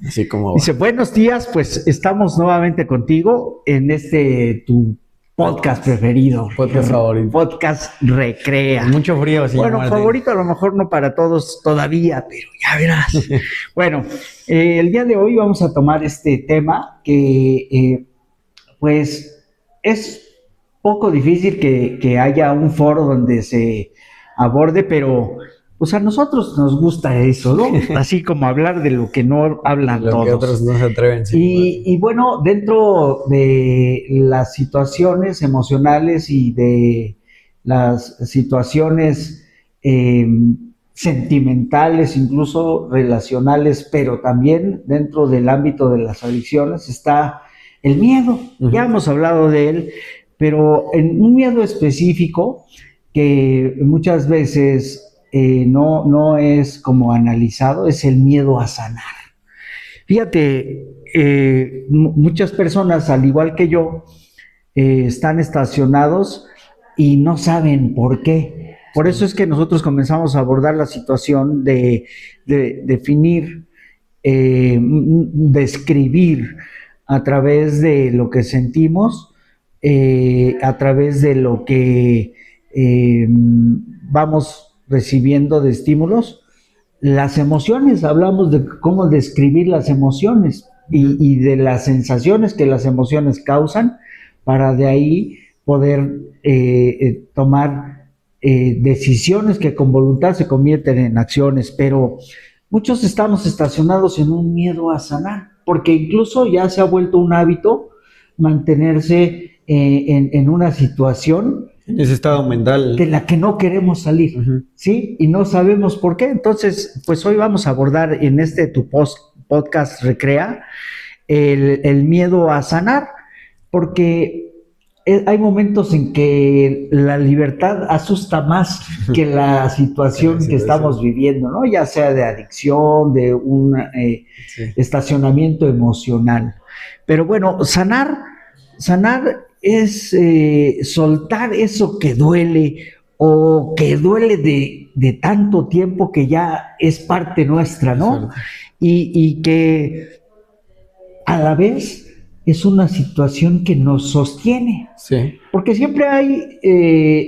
Así como va. Dice, buenos días, pues estamos nuevamente contigo en tu podcast preferido, Podcast favorito. Podcast Recrea. Con mucho frío, señor Bueno, Martín. favorito a lo mejor no para todos todavía, pero ya verás. Bueno, el día de hoy vamos a tomar este tema que pues es poco difícil que haya un foro donde se aborde, pero pues a nosotros nos gusta eso, ¿no? Así como hablar de lo que no hablan Lo todos. que otros no se atreven. Y bueno, dentro de las situaciones emocionales y de las situaciones eh, sentimentales, incluso relacionales, pero también dentro del ámbito de las adicciones está el miedo. Ya hemos hablado de él, pero en un miedo específico que muchas veces no es como analizado, es el miedo a sanar. Fíjate, muchas personas, al igual que yo, están estacionados y no saben por qué. Por eso es que nosotros comenzamos a abordar la situación de definir, describir a través de lo que sentimos, a través de lo que vamos recibiendo de estímulos, las emociones. Hablamos de cómo describir las emociones y de las sensaciones que las emociones causan para de ahí poder tomar decisiones que con voluntad se convierten en acciones, pero muchos estamos estacionados en un miedo a sanar, porque incluso ya se ha vuelto un hábito mantenerse en una situación En ese estado mental. de la que no queremos salir, ¿sí? Y no sabemos por qué. Entonces, pues hoy vamos a abordar en tu podcast Recrea el miedo a sanar, porque hay momentos en que la libertad asusta más que la situación que estamos viviendo, ¿no? Ya sea de adicción, de un estacionamiento emocional. Pero bueno, sanar es soltar eso que duele o que duele de tanto tiempo que ya es parte nuestra, ¿no? Y que a la vez es una situación que nos sostiene. Sí. Porque siempre hay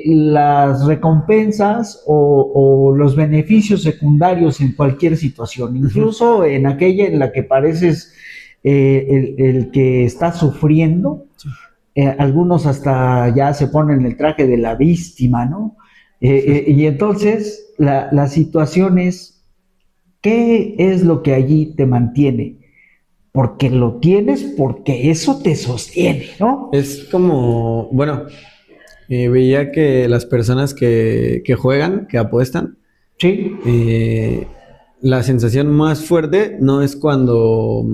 las recompensas o los beneficios secundarios en cualquier situación, incluso en aquella en la que pareces el que está sufriendo. Algunos hasta ya se ponen el traje de la víctima, ¿no? Y entonces la situación es, ¿qué es lo que allí te mantiene? Porque lo tienes, porque eso te sostiene, ¿no? Es como, bueno, veía que las personas que juegan, que apuestan, sí, la sensación más fuerte no es cuando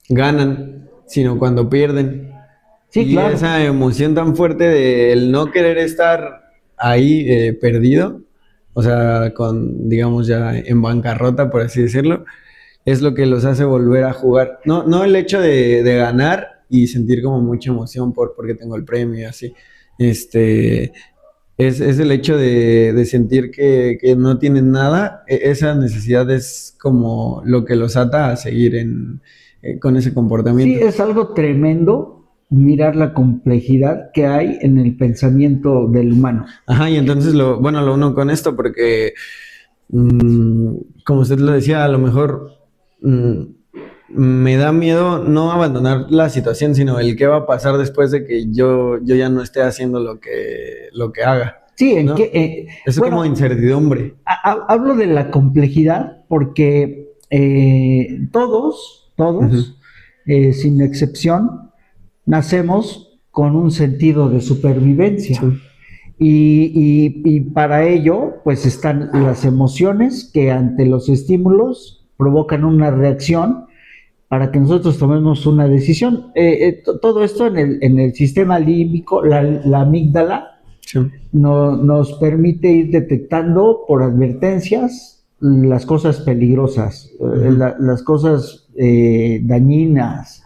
ganan, sino cuando pierden. Sí, y claro. Esa emoción tan fuerte del no querer estar ahí perdido, o sea, digamos, ya en bancarrota, por así decirlo, es lo que los hace volver a jugar. No el hecho de ganar y sentir como mucha emoción porque tengo el premio y así. Es el hecho de sentir que no tienen nada. Esa necesidad es como lo que los ata a seguir con ese comportamiento. Sí, es algo tremendo mirar la complejidad que hay en el pensamiento del humano. Ajá, y entonces lo uno con esto porque, como usted lo decía, a lo mejor me da miedo no abandonar la situación, sino el qué va a pasar después de que yo ya no esté haciendo lo que haga. Sí, ¿no? Es bueno, como incertidumbre. Hablo de la complejidad porque todos, sin excepción, nacemos con un sentido de supervivencia. Sí. Y para ello, pues están las emociones que ante los estímulos provocan una reacción para que nosotros tomemos una decisión. Todo esto en el sistema límbico, la amígdala, Sí. nos permite ir detectando por advertencias las cosas peligrosas, las cosas dañinas.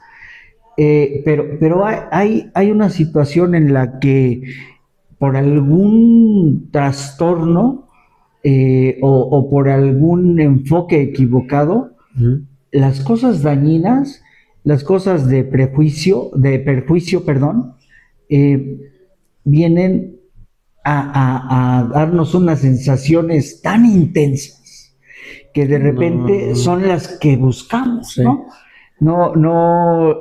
Pero hay una situación en la que por algún trastorno o por algún enfoque equivocado, las cosas dañinas, las cosas de perjuicio, perdón, vienen a darnos unas sensaciones tan intensas que de repente son las que buscamos, Sí. ¿no? No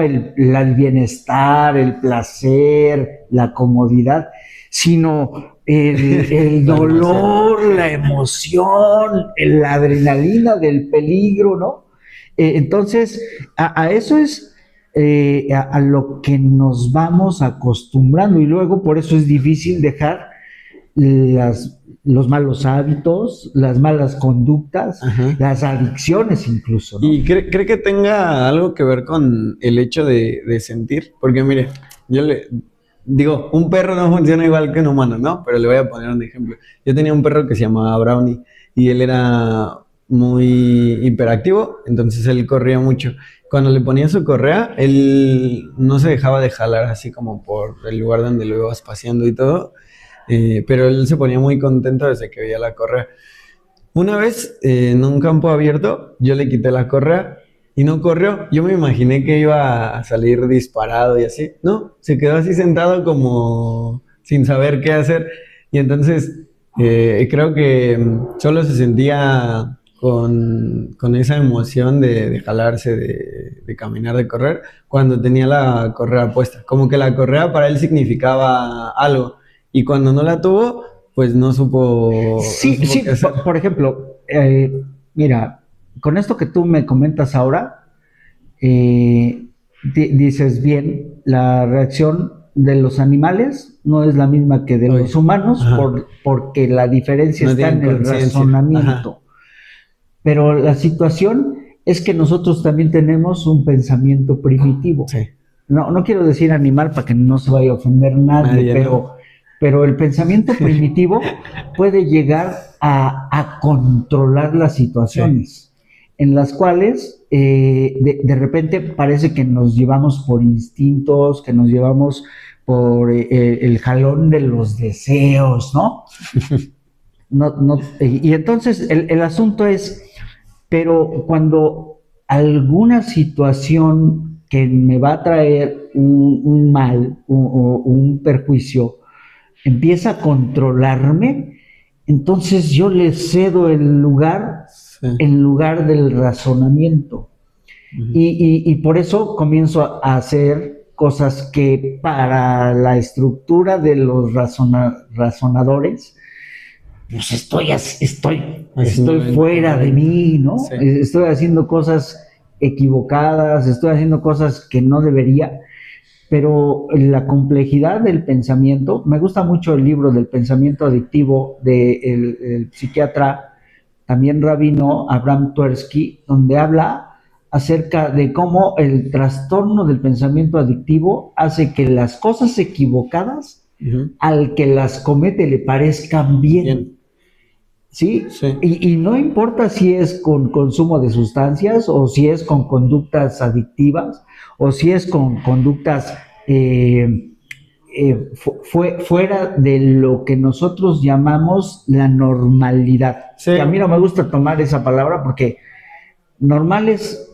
el bienestar, el placer, la comodidad, sino el La dolor, la emoción, la adrenalina del peligro, ¿no? Entonces, a eso es a lo que nos vamos acostumbrando y luego por eso es difícil dejar los malos hábitos, las malas conductas, Ajá. las adicciones incluso, ¿no? ¿Y cree que tenga algo que ver con el hecho de sentir? Porque mire, yo le digo, un perro no funciona igual que un humano, ¿no? Pero le voy a poner un ejemplo. Yo tenía un perro que se llamaba Brownie y él era muy hiperactivo, entonces él corría mucho. Cuando le ponía su correa, él no se dejaba de jalar así como por el lugar donde lo ibas paseando y todo, pero él se ponía muy contento desde que veía la correa. Una vez en un campo abierto, yo le quité la correa y no corrió. Yo me imaginé que iba a salir disparado y así. No, se quedó así sentado como sin saber qué hacer. Y entonces creo que solo se sentía con esa emoción de jalarse, de caminar, de correr, cuando tenía la correa puesta. Como que la correa para él significaba algo. Y cuando no la tuvo, pues no Sí, supo sí, qué hacer. por ejemplo, mira, con esto que tú me comentas ahora, dices bien, la reacción de los animales no es la misma que de Oye, los humanos ajá, porque la diferencia no está tienen en el conciencia. Ajá, razonamiento. Pero la situación es que nosotros también tenemos un pensamiento primitivo. sí, No quiero decir animal para que no se vaya a ofender nadie, nadie, ¿no? pero el pensamiento primitivo puede llegar a controlar las Sí, situaciones en las cuales de repente parece que nos llevamos por instintos, que nos llevamos por el jalón de los deseos, ¿no? Y entonces el asunto es, pero cuando alguna situación que me va a traer un mal o un perjuicio empieza a controlarme, entonces yo le cedo el lugar sí. en lugar del razonamiento. Ujú. Y por eso comienzo a hacer cosas que para la estructura de los razonadores pues estoy Haciendo lo fuera de incorrecto. mí, ¿no? Sí, Estoy haciendo cosas equivocadas, estoy haciendo cosas que no debería, pero la complejidad del pensamiento, me gusta mucho el libro del pensamiento adictivo del el psiquiatra, también rabino Abraham Tversky, donde habla acerca de cómo el trastorno del pensamiento adictivo hace que las cosas equivocadas ujú, al que las comete le parezcan bien. bien, ¿Sí? sí, Y no importa si es con consumo de sustancias o si es con conductas adictivas o si es con conductas fuera de lo que nosotros llamamos la normalidad. sí, Que a mí no me gusta tomar esa palabra porque normal es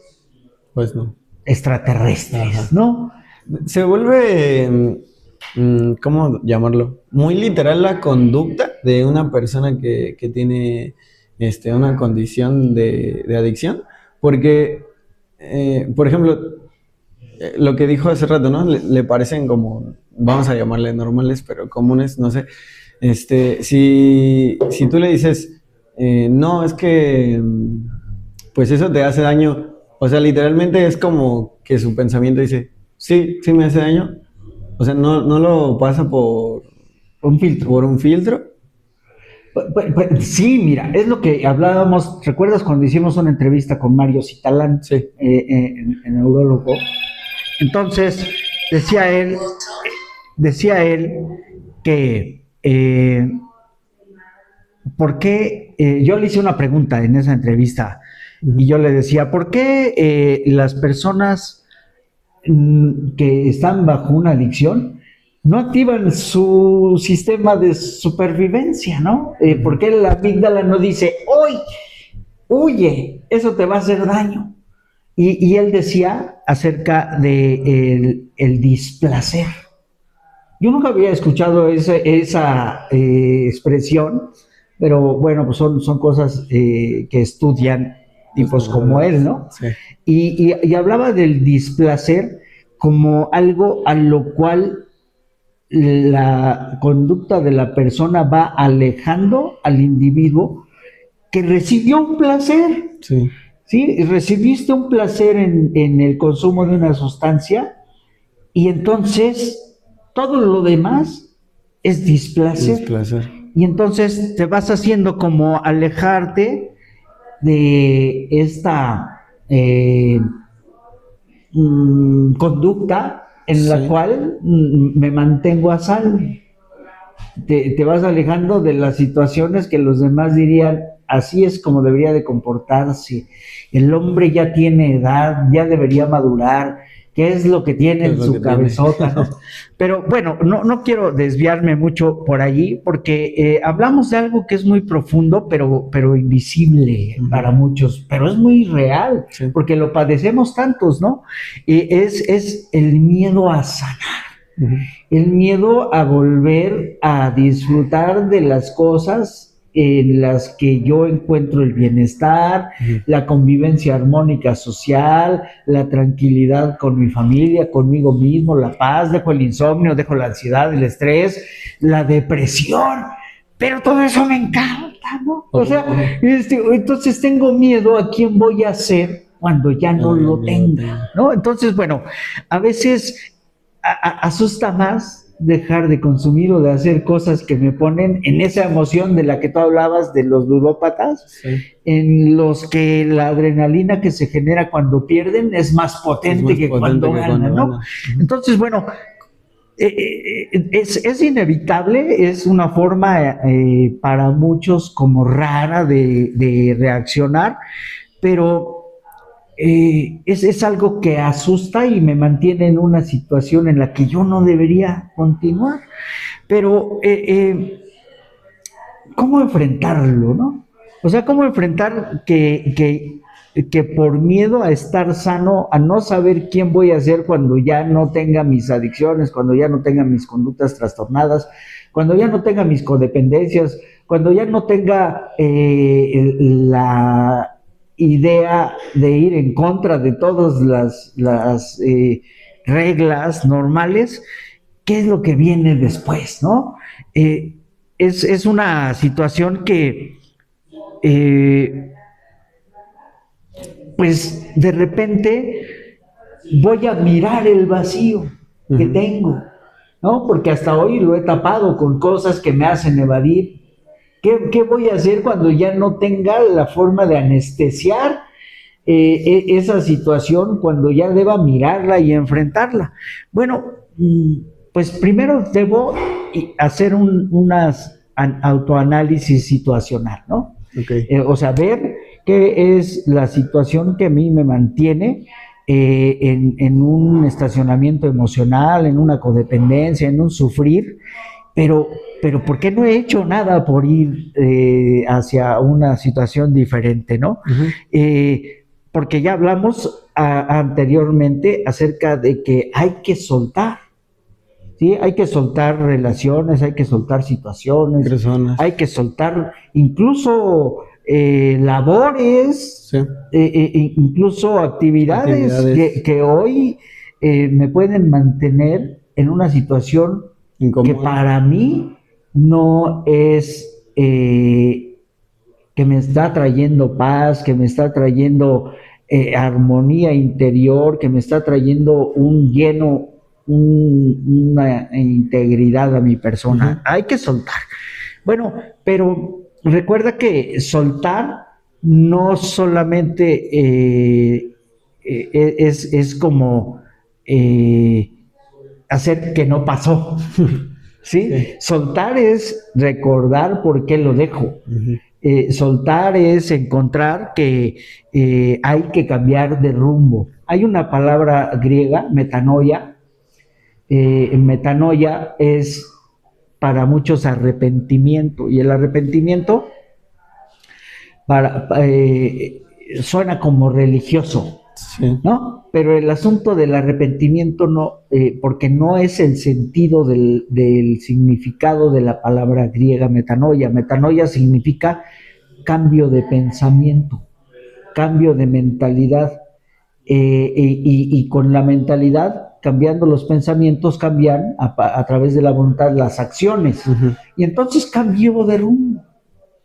pues no. extraterrestres, Ajá. ¿no? Se vuelve, ¿cómo llamarlo? Muy literal la conducta de una persona que tiene una condición de adicción, porque, por ejemplo, lo que dijo hace rato, ¿no? Le parecen como, vamos a llamarle normales, pero comunes, no sé. Si tú le dices, no, es que, pues eso te hace daño, o sea, literalmente es como que su pensamiento dice, sí, sí me hace daño, o sea, no lo pasa Un filtro. por un filtro. Sí, mira, es lo que hablábamos. ¿Recuerdas cuando hicimos una entrevista con Mario Citalán, Sí, en neurólogo? Entonces, decía él que ¿por qué? Yo le hice una pregunta en esa entrevista y ujú, yo le decía, ¿por qué las personas que están bajo una adicción no activan su sistema de supervivencia, ¿no? ¿Por ujú, qué la amígdala no dice, hoy huye, eso te va a hacer daño. Y él decía acerca de el displacer. Yo nunca había escuchado esa expresión, pero bueno, pues son cosas que estudian tipos como él, ¿no? Sí. Y hablaba del displacer como algo a lo cual la conducta de la persona va alejando al individuo que recibió un placer. Sí. ¿Sí? Recibiste un placer en el consumo de una sustancia y entonces todo lo demás es displacer. Displacer. Y entonces te vas haciendo como alejarte de esta conducta en la cual me mantengo a salvo. Te vas alejando de las situaciones que los demás dirían, así es como debería de comportarse. El hombre ya tiene edad, ya debería madurar. ¿Qué es lo que tiene en su cabezota? ¿No? Pero bueno, no quiero desviarme mucho por allí, porque hablamos de algo que es muy profundo, pero invisible para muchos, pero es muy real, porque lo padecemos tantos, ¿no? Es el miedo a sanar. El miedo a volver a disfrutar de las cosas en las que yo encuentro el bienestar, la convivencia armónica social, la tranquilidad con mi familia, conmigo mismo, la paz, dejo el insomnio, dejo la ansiedad, el estrés, la depresión, pero todo eso me encanta, ¿no? O sea, entonces tengo miedo a quién voy a ser cuando ya no lo tenga, ¿no? Entonces, bueno, a veces asusta más dejar de consumir o de hacer cosas que me ponen en esa emoción de la que tú hablabas de los ludópatas, en los que la adrenalina que se genera cuando pierden es más potente que cuando ganan, ¿no? Entonces, bueno, es inevitable, es una forma para muchos como rara de reaccionar, pero es algo que asusta y me mantiene en una situación en la que yo no debería continuar. Pero, ¿cómo enfrentarlo, no? O sea, ¿cómo enfrentar que por miedo a estar sano, a no saber quién voy a ser cuando ya no tenga mis adicciones, cuando ya no tenga mis conductas trastornadas, cuando ya no tenga mis codependencias, cuando ya no tenga la idea de ir en contra de todas las reglas normales, ¿qué es lo que viene después, no? Es una situación que pues de repente voy a mirar el vacío que tengo, ¿no? Porque hasta hoy lo he tapado con cosas que me hacen evadir. ¿Qué voy a hacer cuando ya no tenga la forma de anestesiar esa situación, cuando ya deba mirarla y enfrentarla? Bueno, pues primero debo hacer unas autoanálisis situacional, ¿no? O sea, ver qué es la situación que a mí me mantiene en un estacionamiento emocional, en una codependencia, en un sufrir, pero ¿por qué no he hecho nada por ir hacia una situación diferente, ¿no? Porque ya hablamos anteriormente acerca de que hay que soltar, ¿sí? Hay que soltar relaciones, hay que soltar situaciones, personas, hay que soltar incluso labores, incluso actividades. Que hoy me pueden mantener en una situación que para mí no es que me está trayendo paz, que me está trayendo armonía interior, que me está trayendo una integridad a mi persona. Hay que soltar. Bueno, pero recuerda que soltar no solamente es como hacer que no pasó, ¿sí? Soltar es recordar por qué lo dejo. Soltar es encontrar que hay que cambiar de rumbo. Hay una palabra griega, metanoia. Metanoia es para muchos arrepentimiento, y el arrepentimiento suena como religioso, Sí. ¿no? Pero el asunto del arrepentimiento no, porque no es el sentido del significado de la palabra griega metanoia. Metanoia significa cambio de pensamiento, cambio de mentalidad. Y con la mentalidad, cambiando los pensamientos, cambian a través de la voluntad las acciones. Ujú. Y entonces cambio de rumbo.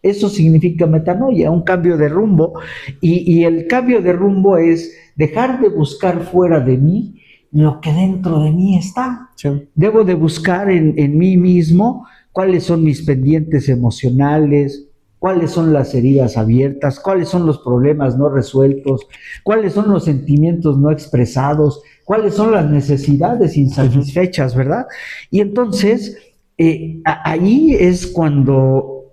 Eso significa metanoia, un cambio de rumbo. Y el cambio de rumbo es dejar de buscar fuera de mí lo que dentro de mí está. Sí. Debo de buscar en mí mismo cuáles son mis pendientes emocionales, cuáles son las heridas abiertas, cuáles son los problemas no resueltos, cuáles son los sentimientos no expresados, cuáles son las necesidades insatisfechas, ¿verdad? Y entonces, ahí es cuando,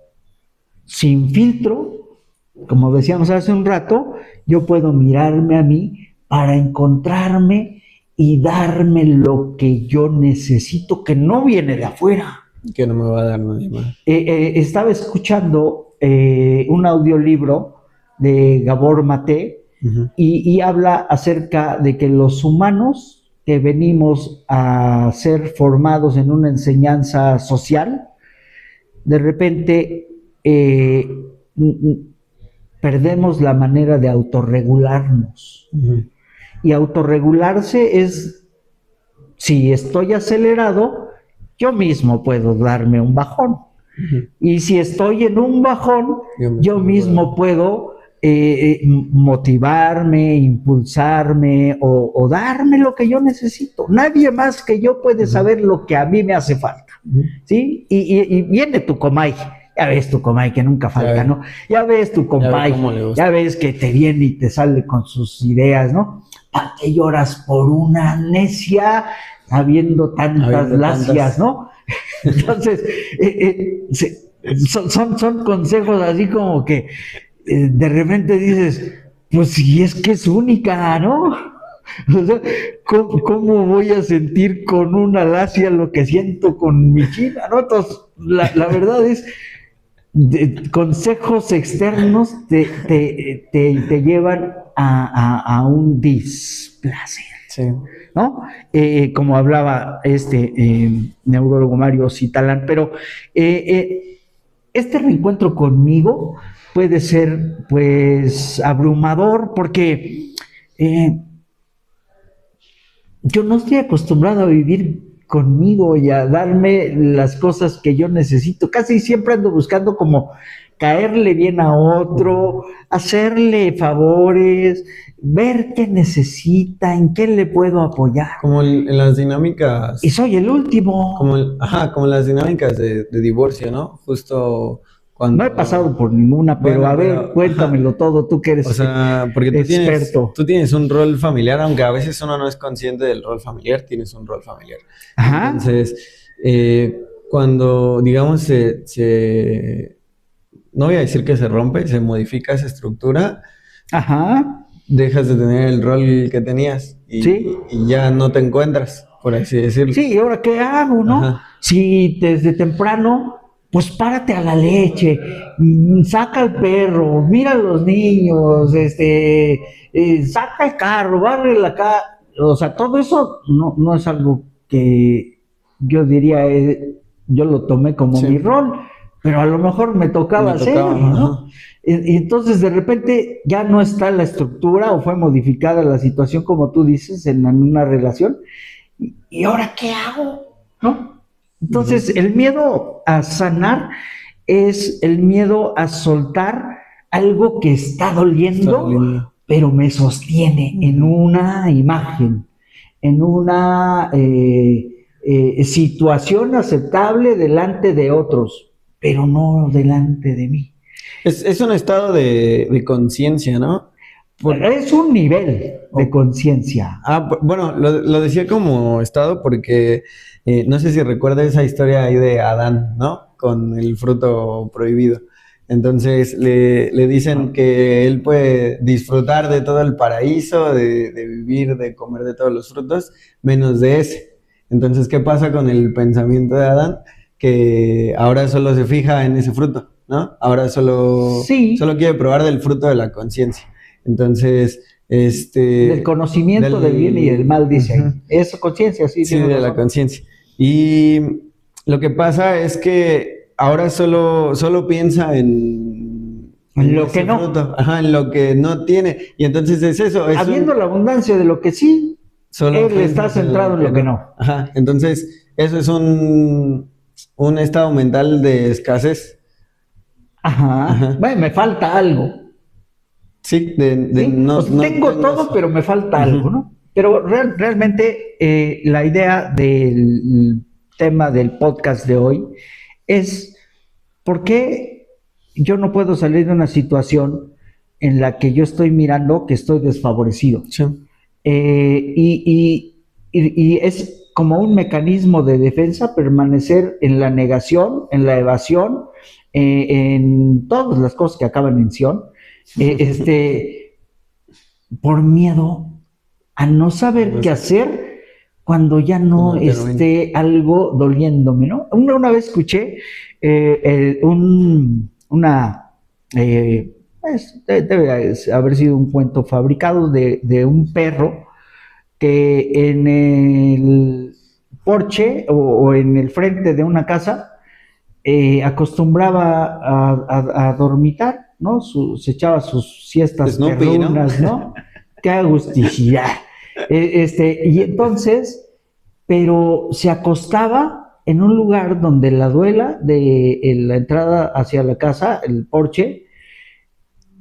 sin filtro, como decíamos hace un rato, yo puedo mirarme a mí para encontrarme y darme lo que yo necesito, que no viene de afuera. Que no me va a dar nadie más. Estaba escuchando un audiolibro de Gabor Maté Ujú. y habla acerca de que los humanos que venimos a ser formados en una enseñanza social, de repente perdemos la manera de autorregularnos. Ujú. Y autorregularse es, si estoy acelerado, yo mismo puedo darme un bajón. Ujú. Y si estoy en un bajón, yo mismo puedo motivarme, impulsarme o darme lo que yo necesito. Nadie más que yo puede saber lo que a mí me hace falta. ¿Sí? Y viene tu comay. Ya ves tu comay que nunca falta, ¿no? Ya ves tu compay, ya ves que te viene y te sale con sus ideas, ¿no? ¿Para qué lloras por una necia habiendo tantas lacias, ¿no? Entonces, son consejos así como que de repente dices, pues si es que es única, ¿no? O sea, ¿cómo voy a sentir con una lacia lo que siento con mi china, ¿no? Entonces, la verdad es, consejos externos te llevan a un displacer. Sí. ¿No? Como hablaba neurólogo Mario Citalán, pero este reencuentro conmigo puede ser, pues, abrumador, porque yo no estoy acostumbrado a vivir conmigo y a darme las cosas que yo necesito. Casi siempre ando buscando como caerle bien a otro, hacerle favores, ver qué necesita, en qué le puedo apoyar. Como en las dinámicas. Y soy el último. Como las dinámicas de divorcio, ¿no? Justo cuando. No he pasado por ninguna, pero Bueno, a ver, cuéntamelo todo, tú que eres o sea, porque experto. tú tienes un rol familiar, aunque a veces uno no es consciente del rol familiar, tienes un rol familiar. Ajá. Entonces, cuando, digamos, no voy a decir que se rompe, se modifica esa estructura, Ajá. dejas de tener el rol que tenías Sí. y ya no te encuentras, por así decirlo. Sí, ¿y ahora qué hago, no? Ajá. Si desde temprano, pues párate a la leche, saca al perro, mira a los niños, saca el carro, barre la casa, o sea, todo eso no es algo que yo diría, yo lo tomé como Sí. mi rol, pero a lo mejor me tocaba hacerlo, ¿no? Ajá. Y entonces de repente ya no está la estructura o fue modificada la situación, como tú dices, en una relación. ¿Y ahora qué hago? ¿No? Entonces, el miedo a sanar es el miedo a soltar algo que está doliendo, pero me sostiene en una imagen, en una situación aceptable delante de otros, pero no delante de mí. Es un estado de conciencia, ¿no? Es un nivel de conciencia. Bueno, lo decía como estado porque no sé si recuerda esa historia ahí de Adán, ¿no? Con el fruto prohibido. Entonces le dicen que él puede disfrutar de todo el paraíso, de vivir, de comer de todos los frutos, menos de ese. Entonces, ¿qué pasa con el pensamiento de Adán? Que ahora solo se fija en ese fruto. ¿no? Ahora solo quiere probar del fruto de la conciencia. Entonces, del conocimiento del bien y del mal, dice ahí. Es conciencia, sí. Sí, de la conciencia. Y lo que pasa es que ahora solo piensa en lo que no. Fruto. Ajá, en lo que no tiene. Y entonces es eso. Habiendo la abundancia de lo que sí, él está centrado en lo que no. Ajá, entonces eso es un estado mental de escasez. Ajá. Bueno, me falta algo. Sí, ¿Sí? No tengo todo, pero me falta algo, ¿no? Pero realmente la idea del tema del podcast de hoy es ¿por qué yo no puedo salir de una situación en la que yo estoy mirando que estoy desfavorecido? Sí. Y es como un mecanismo de defensa permanecer en la negación, en la evasión, en todas las cosas que acaban en ción, por miedo a no saber qué hacer cuando ya no esté algo doliéndome, ¿no? Una vez escuché debe haber sido un cuento fabricado de un perro que en el porche o en el frente de una casa acostumbraba a dormitar, ¿no? Se echaba sus siestas perrunas, ¿no? Qué agusticidad. Y entonces, pero se acostaba en un lugar donde la duela de la entrada hacia la casa, el porche,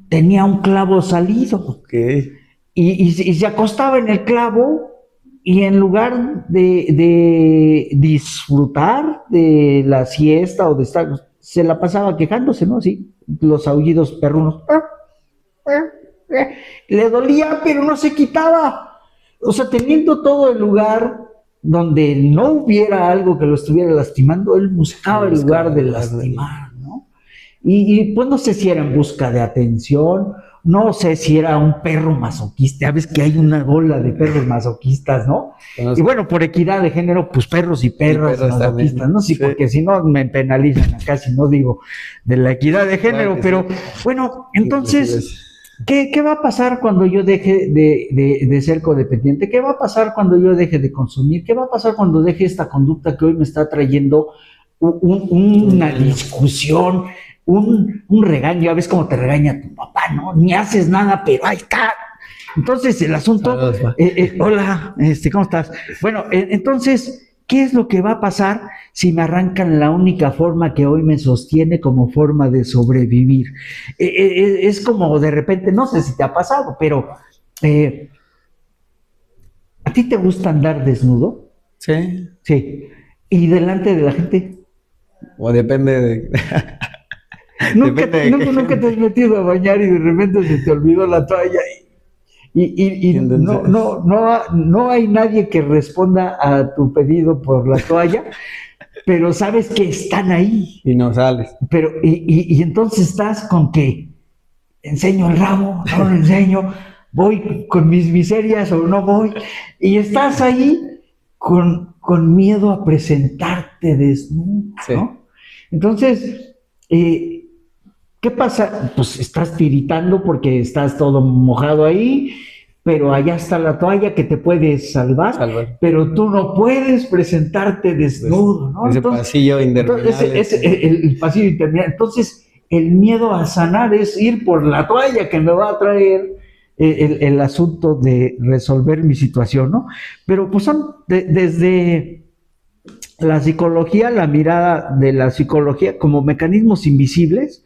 tenía un clavo salido. Okay. Y se acostaba en el clavo y en lugar de disfrutar de la siesta o de estar, se la pasaba quejándose, ¿no? Así, los aullidos perrunos. Le dolía, pero no se quitaba. O sea, teniendo todo el lugar donde no hubiera algo que lo estuviera lastimando, él buscaba el lugar de lastimar, ¿no? Y pues no sé si era en busca de atención, no sé si era un perro masoquista, ya ves que hay una bola de perros masoquistas, ¿no? Y bueno, por equidad de género, pues perros y perras masoquistas, ¿no? Sí, porque si no me penalizan acá si no digo de la equidad de género, pero bueno, entonces, ¿qué va a pasar cuando yo deje de ser codependiente? ¿Qué va a pasar cuando yo deje de consumir? ¿Qué va a pasar cuando deje esta conducta que hoy me está trayendo una discusión, un regaño? Ya ves cómo te regaña tu papá, ¿no? Ni haces nada, pero ahí está. Entonces el asunto, hola, ¿cómo estás? Bueno, entonces, ¿qué es lo que va a pasar si me arrancan la única forma que hoy me sostiene como forma de sobrevivir? Es como de repente, no sé si te ha pasado, pero ¿a ti te gusta andar desnudo? Sí. Sí. ¿Y delante de la gente? O depende de... ¿Nunca te has metido a bañar y de repente se te olvidó la toalla y no hay nadie que responda a tu pedido por la toalla, pero sabes que están ahí? Y no sales. Pero, y entonces estás con que enseño el rabo, no lo enseño, voy con mis miserias o no voy, y estás ahí con miedo a presentarte desnudo, sí. ¿No? Entonces, ¿qué pasa? Pues estás tiritando porque estás todo mojado ahí, pero allá está la toalla que te puede salvar. Pero tú no puedes presentarte desnudo, ¿no? Ese pasillo interminable. El pasillo interminable. Entonces, el miedo a sanar es ir por la toalla que me va a traer el asunto de resolver mi situación, ¿no? Pero pues son desde la psicología, la mirada de la psicología como mecanismos invisibles,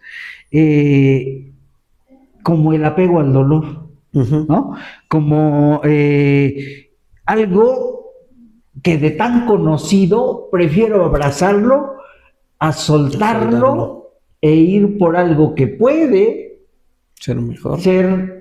como el apego al dolor, ¿no? Como algo que de tan conocido prefiero abrazarlo a soltarlo e ir por algo que puede ser mejor,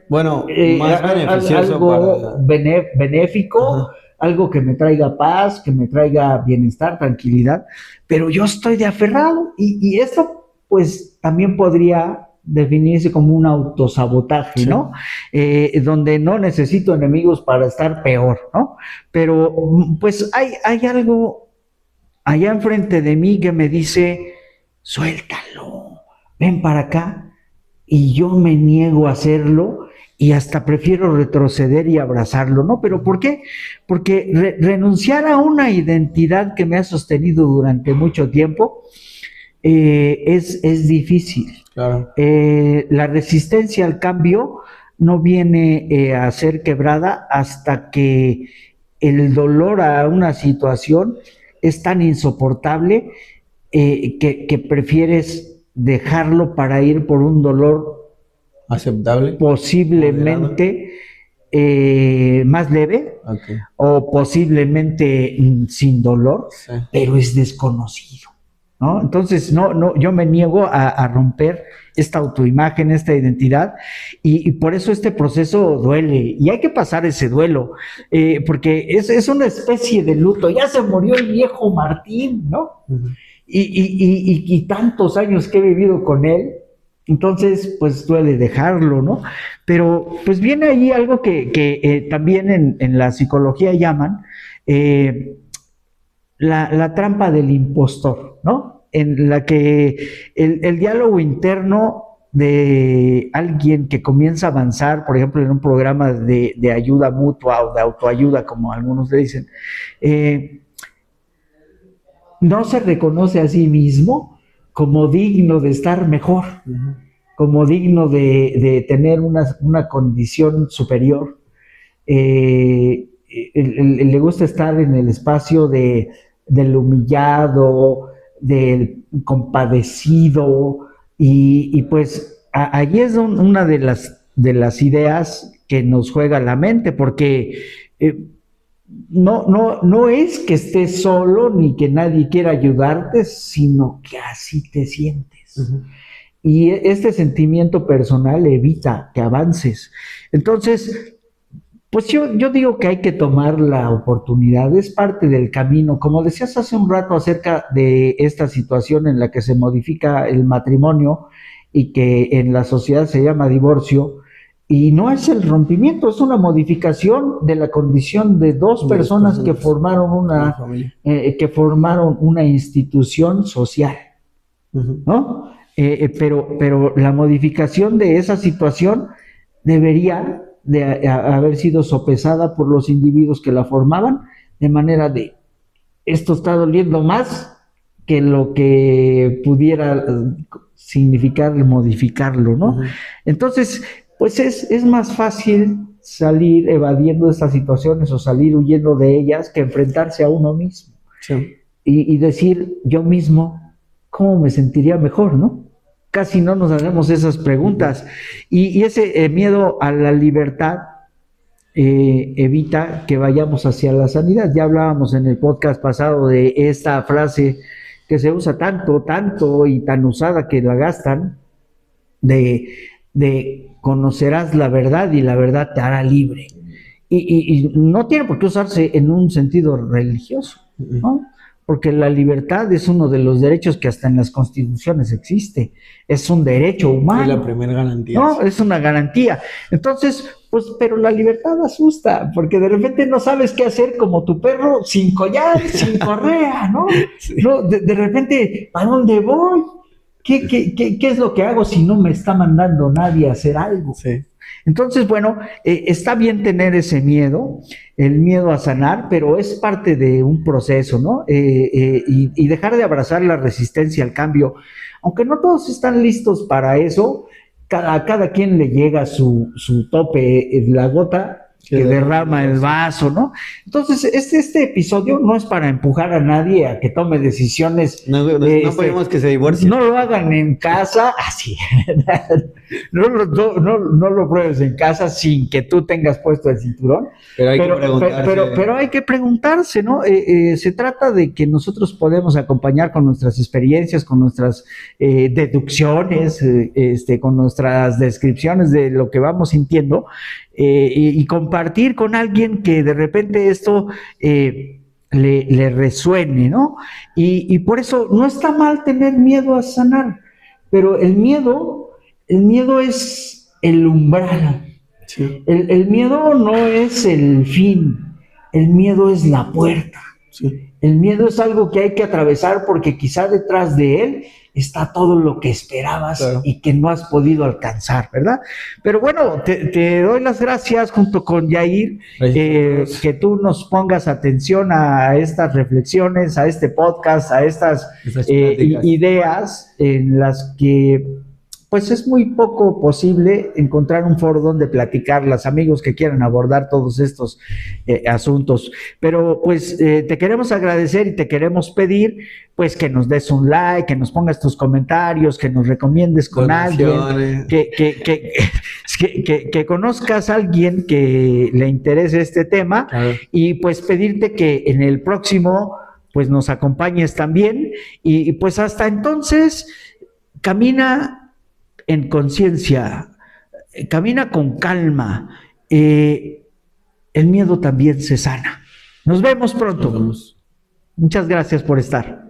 bueno, más beneficioso, algo benéfico, algo que me traiga paz, que me traiga bienestar, tranquilidad, pero yo estoy de aferrado y esto pues también podría definirse como un autosabotaje, sí, ¿no? Donde no necesito enemigos para estar peor, ¿no? Pero pues hay algo allá enfrente de mí que me dice, suéltalo, ven para acá, y yo me niego a hacerlo y hasta prefiero retroceder y abrazarlo, ¿no? ¿Pero por qué? Porque renunciar a una identidad que me ha sostenido durante mucho tiempo es difícil. Claro. La resistencia al cambio no viene a ser quebrada hasta que el dolor a una situación es tan insoportable que prefieres dejarlo para ir por un dolor aceptable, posiblemente más leve, okay, o posiblemente sin dolor, sí, pero es desconocido, ¿no? Entonces, yo me niego a romper esta autoimagen, esta identidad, y por eso este proceso duele, y hay que pasar ese duelo, porque es una especie de luto. Ya se murió el viejo Martín, ¿no? Uh-huh. Y tantos años que he vivido con él, entonces pues duele dejarlo, ¿no? Pero pues viene ahí algo que también en la psicología llaman la trampa del impostor, ¿no? En la que el diálogo interno de alguien que comienza a avanzar, por ejemplo, en un programa de ayuda mutua o de autoayuda, como algunos le dicen, no se reconoce a sí mismo como digno de estar mejor, uh-huh, como digno de tener una condición superior. Le gusta estar en el espacio del humillado, del compadecido, y pues allí es una de las ideas que nos juega la mente, porque no es que estés solo ni que nadie quiera ayudarte, sino que así te sientes. Uh-huh. Y este sentimiento personal evita que avances. Entonces, pues yo digo que hay que tomar la oportunidad, es parte del camino. Como decías hace un rato acerca de esta situación en la que se modifica el matrimonio y que en la sociedad se llama divorcio, y no es el rompimiento, es una modificación de la condición de dos personas que formaron una institución social, uh-huh, ¿no? Pero la modificación de esa situación debería de haber sido sopesada por los individuos que la formaban, de manera de, esto está doliendo más que lo que pudiera significar modificarlo, ¿no? Uh-huh. Entonces, pues es más fácil salir evadiendo estas situaciones o salir huyendo de ellas que enfrentarse a uno mismo. Sí. Y decir, yo mismo, ¿cómo me sentiría mejor, no? Casi no nos hacemos esas preguntas. Y ese miedo a la libertad evita que vayamos hacia la sanidad. Ya hablábamos en el podcast pasado de esta frase que se usa tanto y tan usada que la gastan, de conocerás la verdad y la verdad te hará libre. Y no tiene por qué usarse en un sentido religioso, ¿no? Porque la libertad es uno de los derechos que hasta en las constituciones existe. Es un derecho humano. Es la primera garantía. No, es una garantía. Entonces, pues, pero la libertad asusta, porque de repente no sabes qué hacer como tu perro sin collar, sin correa, ¿no? Sí. No, de repente, ¿a dónde voy? ¿Qué es lo que hago si no me está mandando nadie a hacer algo? Sí. Entonces, bueno, está bien tener ese miedo, el miedo a sanar, pero es parte de un proceso, ¿no? Y dejar de abrazar la resistencia al cambio. Aunque no todos están listos para eso, a cada quien le llega su tope, la gota que derrama el vaso, ¿no? Entonces, este episodio no es para empujar a nadie a que tome decisiones. No podemos que se divorcien. No lo hagan en casa, así. No lo pruebes en casa sin que tú tengas puesto el cinturón. Pero hay que preguntarse, ¿no? Se trata de que nosotros podemos acompañar con nuestras experiencias, con nuestras deducciones, con nuestras descripciones de lo que vamos sintiendo, y compartir con alguien que de repente esto le resuene, ¿no? Y por eso no está mal tener miedo a sanar, pero el miedo es el umbral. Sí. El miedo no es el fin, el miedo es la puerta. Sí. El miedo es algo que hay que atravesar porque quizá detrás de él está todo lo que esperabas Claro. y que no has podido alcanzar, ¿verdad? Pero bueno, te doy las gracias junto con Yair, que tú nos pongas atención a estas reflexiones, a este podcast, a estas ideas en las que pues es muy poco posible encontrar un foro donde platicarlas, amigos que quieran abordar todos estos asuntos. Pero pues te queremos agradecer y te queremos pedir pues que nos des un like, que nos pongas tus comentarios, que nos recomiendes con alguien, que conozcas a alguien que le interese este tema, y pues pedirte que en el próximo pues nos acompañes también, y pues hasta entonces camina en conciencia, camina con calma, el miedo también se sana. Nos vemos pronto. Muchas gracias por estar.